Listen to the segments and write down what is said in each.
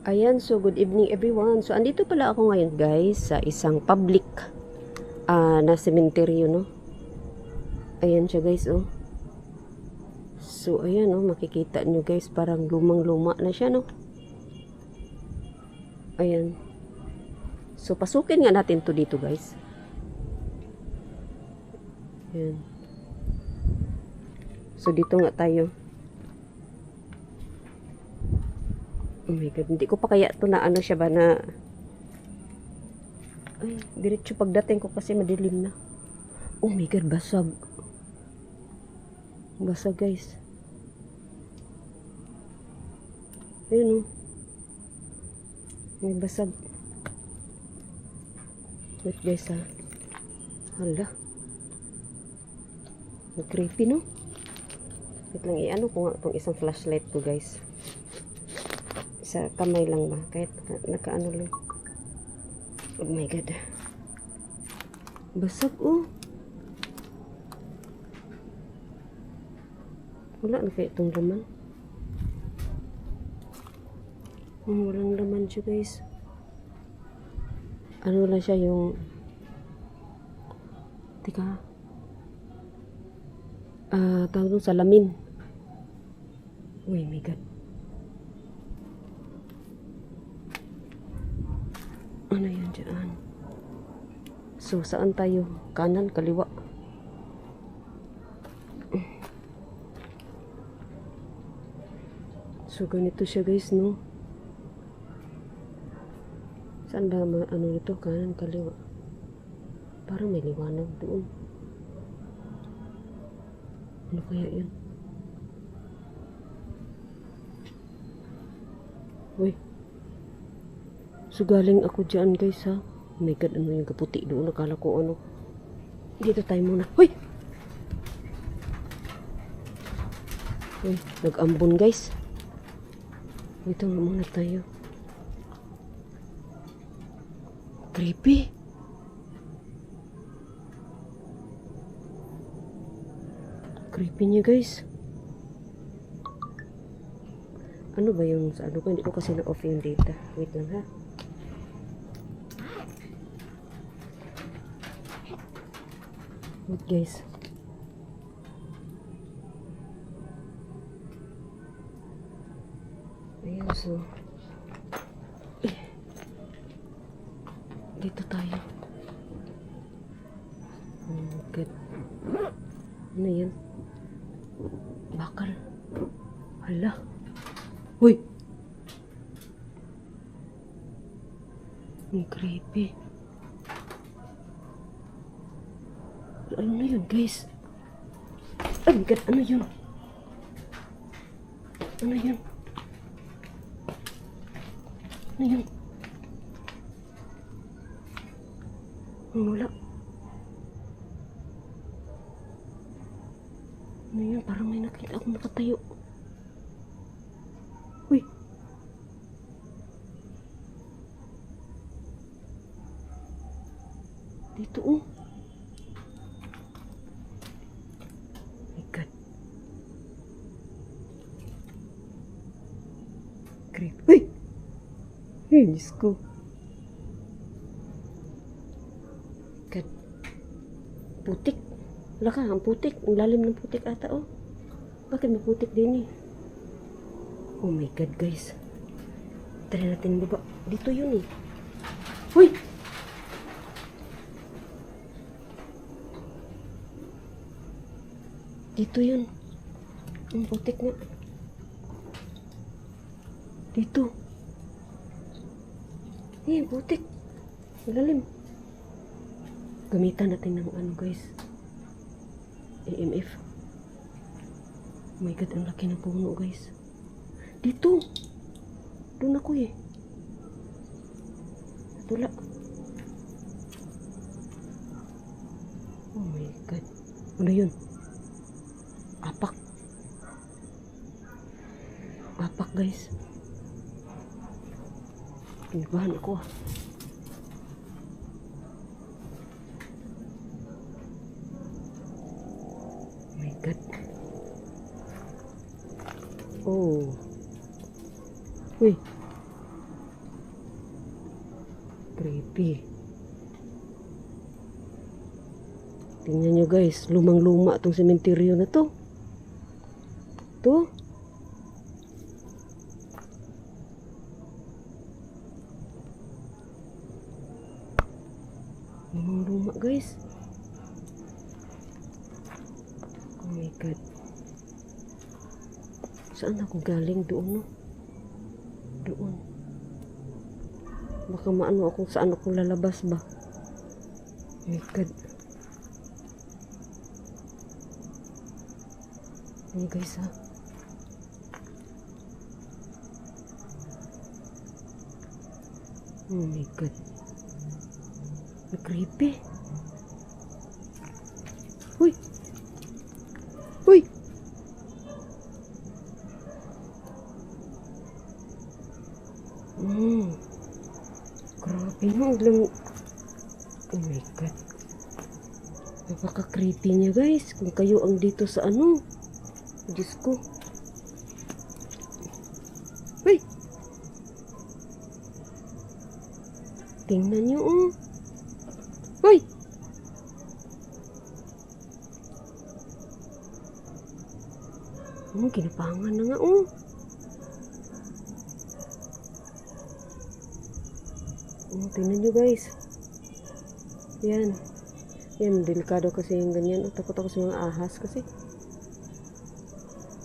Ayan, so good evening everyone. So andito pala ako ngayon guys sa isang public na sementeryo, no. Ayan siya guys, oh. So ayan, oh, makikita nyo guys, parang lumang-luma na siya, no. Ayan. So pasukin nga natin to dito guys. Ayan. So dito nga tayo. Oh my God, hindi ko pa kaya to na ano siya ba na... Ay, diretso pagdating ko kasi madilim na. Oh my God, basag. Basag guys. Ayun, oh. May basag. Wait guys, ha. Hala. Creepy, no? Wait lang, i-ano ko nga itong isang flashlight ko guys. Sa kamay lang ba? Kahit nakaano lang. Oh my God. Basag, oh. Wala na kaya itong laman. Walang laman siya guys. Ano lang siya yung... Tika. Tawag doon, salamin. Oh my God. Ano yan dyan? So, saan tayo? Kanan, kaliwa? So, ganito siya guys, no? Saan ba ano nito? Kanan, kaliwa? Parang may liwanag doon. Ano kaya yun? Uy. So, galing ako dyan guys, ha? Oh my God, ano yung kaputi doon? Nakala ko ano. Dito tayo muna. Uy! Uy, nag-ambon guys. Dito nga muna tayo. Creepy. Creepy niya guys. Ano ba yung sa ano ko? Hindi ko kasi na-off yung data. Wait lang ha. Wait guys. Ayan, so dito tayo. Oh God. Ano yan? Bakal. Hala. Uy! Ang creepy. Ano na yun guys? Oh my God, ano yun? Ano yun? Ano yun? Wala. Ano yun? Parang may nakita akong nakatayo. Uy! Dito, oh. My God. Creep. Uy! Ay, Diyos ko. God. Putik. Wala ka, ang putik. Ang lalim ng putik ata, oh. Bakit may putik din eh? Oh my God, guys. Try natin baba. Dito yun eh. Uy! Dito yun. Ang putik nga. Dito. Eh, putik. Malalim. Gamitan natin ng ano guys. EMF. Oh my God, ang laki ng puno guys. Dito. Doon ako eh. Tula. Oh my God. Ano yun? Apak. Apak guys. Pinibahan ako ah. Oh my God. Oh. Uy. Creepy. Tingnan nyo guys, lumang-luma tong sementeryo na to. To. Lumang-luma guys. Oh my God. Saan ako galing? Doon no? Doon. Baka maano ako saan ako lalabas ba? Oh my God. Ayan guys ha. Oh my God. Creepy. Uy. Uy. Grabe no. Oh my God. Napaka-creepy niya guys. Kung kayo ang dito sa ano. Diyos ko. Uy. Tingnan niyo oh. Uy. Ginapangan na nga oh. Tingnan nyo guys. Yan. Yan, delikado kasi yung ganyan. Takot ako sa mga ahas kasi.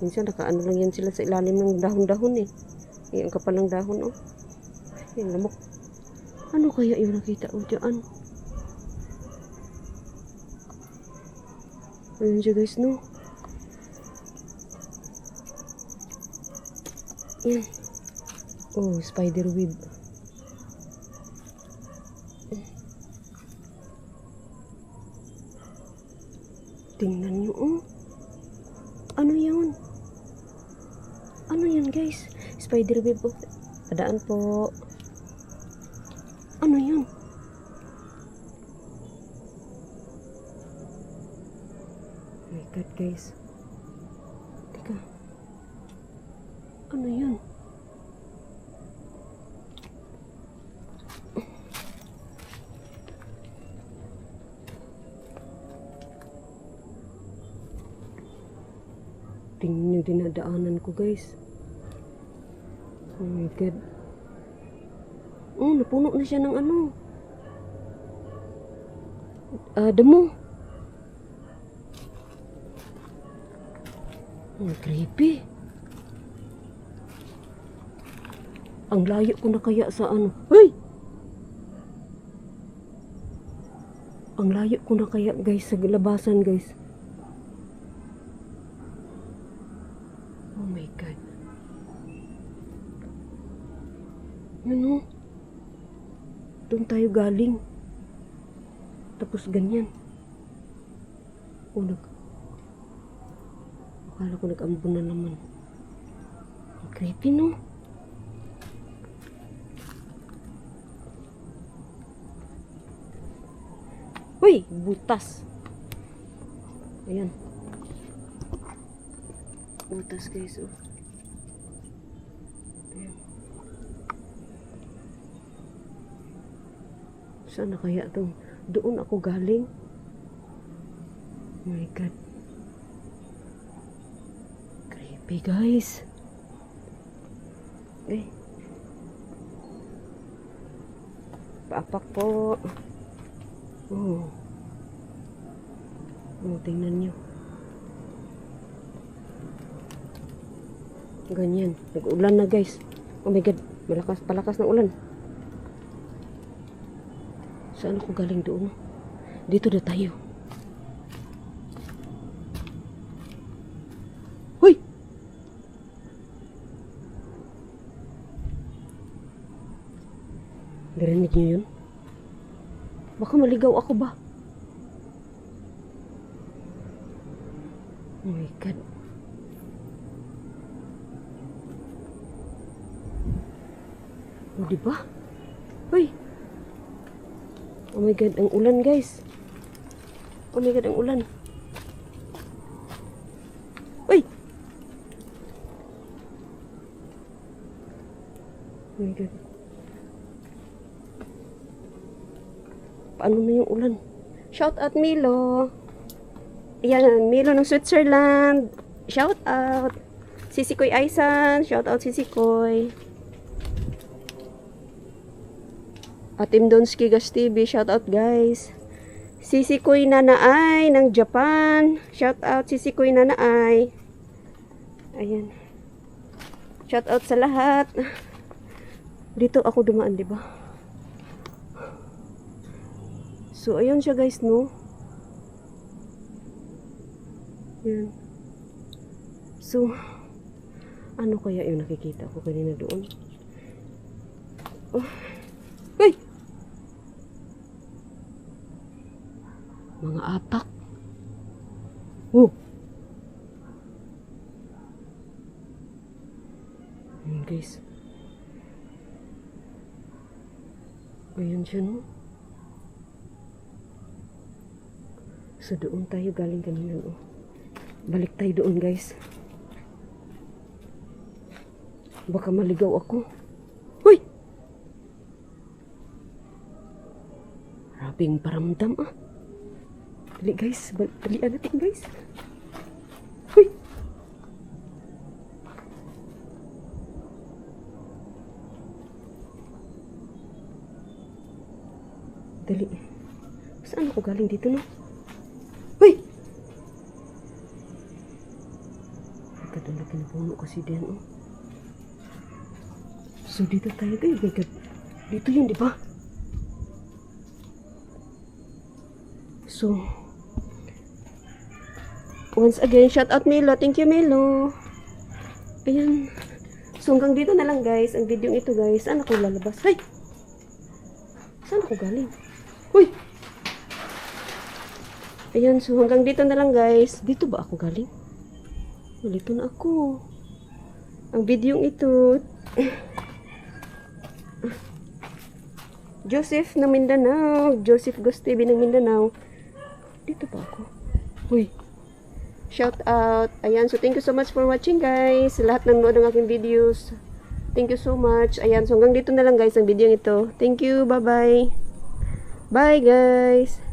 Minsan nakaano lang yan sila sa ilalim ng dahon-dahon eh. Yan kapal ng dahon oh. Yan, lamok. Ano kaya yung nakita ko dyan? Ayun siya guys no. Yan. Oh, spider web. Tingnan nyo oh. Ano yun? Ano yan guys? Spider web oh. Padaan po. Ano yun? Oh my God guys. Teka. Ano yun? Tingnan yung dinadaanan ko guys. Oh my God. Oh, napuno na siya ng ano. Damo. Oh, creepy. Ang layo ko na kaya sa ano. Hey! Ang layo ko na kaya guys sa labasan guys. Oh my God. Ano? Doon tayo galing. Tapos ganyan. Oh, akala ko nag-ambon na naman. Ang creepy no? Uy! Butas. Ayan. Butas guys oh. Ayan. Saan na kaya to? Doon ako galing. Oh my God. Creepy guys. Paapak po. Oh. Oh, tingnan nyo. Ganyan. Nag-ulan na guys. Oh my God. Palakas na ulan. Saan ako galing doon? Dito na tayo. Hoy! Narinig niyo yun? Baka maligaw ako ba? Oh my God. Oh, diba? Hoy! Oh my God, ang ulan guys. Oh my God, ang ulan. Uy! Oh my God. Paano na yung ulan? Shout out Milo. Ayan, Milo ng Switzerland. Shout out. Sisikoy Aisan. Shout out Sisikoy. Atim Donski Gas TV. Shout out guys. Sisikoy Nanaay ng Japan. Shout out Sisikoy Nanaay. Ayan. Shout out sa lahat. Dito ako dumaan, di ba? So, ayun siya guys, no? Yan. So, ano kaya yung nakikita ko kanina doon? Oh. Ay! Mga apak. Oh! Ayan guys. Ayan siya, no? So, doon tayo galing kanina, no? Balik tayo doon, guys. Baka maligaw ako. Hoy! Rabing paramdam, ah. Dali, guys. Dalian natin, guys. Hoy! Dali. Saan ako galing dito, no? Hoy! Kadalaki na puno kasi diyan, oh. So, dito tayo, guys. My God. Dito yun, di ba? So, once again, shout out Milo. Thank you, Milo. Ayan. So, hanggang dito na lang, guys. Ang video ito, guys. Saan ako lalabas? Hay! Saan ako galing? Uy! Ayan, so hanggang dito na lang, guys. Dito ba ako galing? Dito na ako. Ang video ito. Joseph ng Mindanao. Joseph Gus TV ng Mindanao. Dito ba ako? Uy. Shout out. Ayan, so thank you so much for watching, guys. Sa lahat ng nanood ng aking videos. Thank you so much. Ayan, so hanggang dito na lang, guys, ang video ito. Thank you. Bye-bye. Bye, guys.